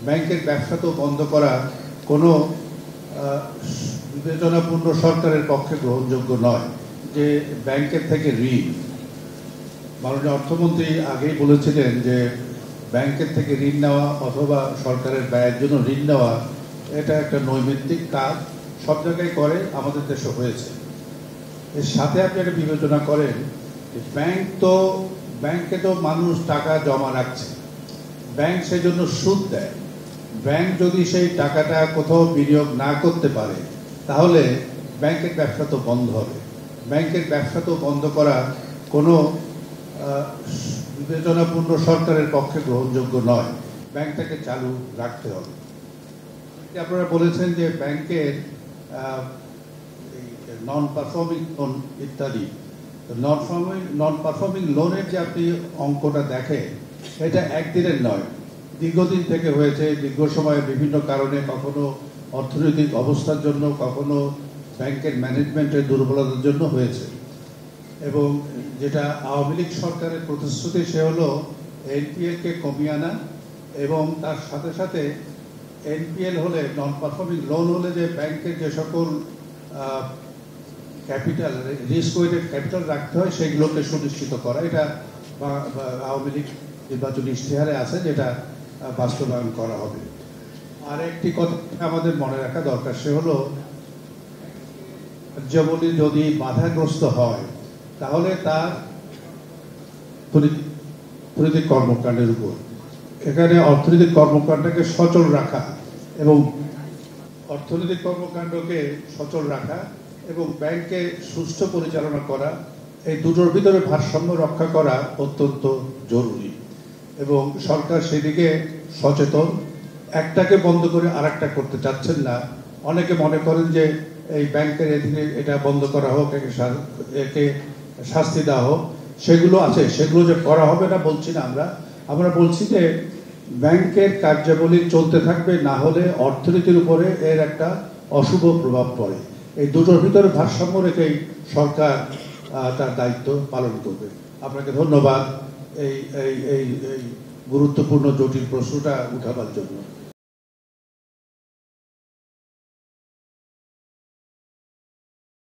ব্যাংকের ব্যবসা তো বন্ধ করা কোনো বিবেচনাপূর্ণ সরকারের পক্ষে গ্রহণযোগ্য নয়। যে ব্যাংকের থেকে ঋণ, মাননীয় অর্থমন্ত্রী আগেই বলেছিলেন যে ব্যাংকের থেকে ঋণ নেওয়া অথবা সরকারের ব্যয়ের জন্য ঋণ নেওয়া এটা একটা নৈমিত্তিক কাজ, সব জায়গায় করে, আমাদের দেশে হয়েছে। এর সাথে আপনি একটা বিবেচনা করেন যে ব্যাংকে তো মানুষ টাকা জমা রাখছে, ব্যাংক সেই জন্য সুদ দেয়। ব্যাংক যদি সেই টাকাটা কোথাও বিনিয়োগ না করতে পারে তাহলে ব্যাংকের ব্যবসা তো বন্ধ হবে। ব্যাংকের ব্যবসা তো বন্ধ করা কোনো বিবেচনাপূর্ণ সরকারের পক্ষে গ্রহণযোগ্য নয়। ব্যাংকটাকে চালু রাখতে হবে। আপনারা বলেছেন যে ব্যাংকের নন পারফর্মিং লোন ইত্যাদি, নন পারফর্মিং লোনের যে আপনি অঙ্কটা দেখেন, এটা একদিনের নয়, দীর্ঘদিন থেকে হয়েছে। দীর্ঘ সময়ে বিভিন্ন কারণে, কখনো অর্থনৈতিক অবস্থার জন্য, কখনো ব্যাংকের ম্যানেজমেন্টের দুর্বলতার জন্য হয়েছে। এবং যেটা আওয়ামী লীগ সরকারের প্রতিশ্রুতি সে হলো এনপিএলকে কমিয়ে আনা, এবং তার সাথে সাথে এনপিএল হলে, নন পারফর্মিং লোন হলে যে ব্যাংকের যে সকল ক্যাপিটাল, রিস্ক ওয়েটেড ক্যাপিটাল রাখতে হয় সেগুলোকে সুনিশ্চিত করা। এটা আওয়ামী লীগ নির্বাচনী ইশতেহারে আছে, যেটা বাস্তবায়ন করা হবে। আর একটি কথা আমাদের মনে রাখা দরকার, সে হলো কার্যাবলী যদি বাধাগ্রস্ত হয় তাহলে তার অর্থনৈতিক কর্মকাণ্ডের উপর, এখানে অর্থনৈতিক কর্মকাণ্ডকে সচল রাখা এবং অর্থনৈতিক কর্মকাণ্ডকে সচল রাখা এবং ব্যাংকে সুষ্ঠু পরিচালনা করা, এই দুটোর ভিতরে ভারসাম্য রক্ষা করা অত্যন্ত জরুরি। এবং সরকার সেদিকে সচেতন, একটাকে বন্ধ করে আরেকটা করতে চাচ্ছেন না। অনেকে মনে করেন যে এই ব্যাংকের এটা বন্ধ করা হোক, একে শাস্তি দেওয়া হোক, সেগুলো আছে, সেগুলো যে করা হবে না বলছি না। আমরা বলছি যে ব্যাংকের কার্যাবলী চলতে থাকবে, না হলে অর্থনীতির উপরে এর একটা অশুভ প্রভাব পড়ে। এই দুটোর ভিতরে ভারসাম্য রেখেই সরকার তার দায়িত্ব পালন করবে। আপনাকে ধন্যবাদ এই গুরুত্বপূর্ণ জটিল প্রশ্নটা উঠাবার জন্য।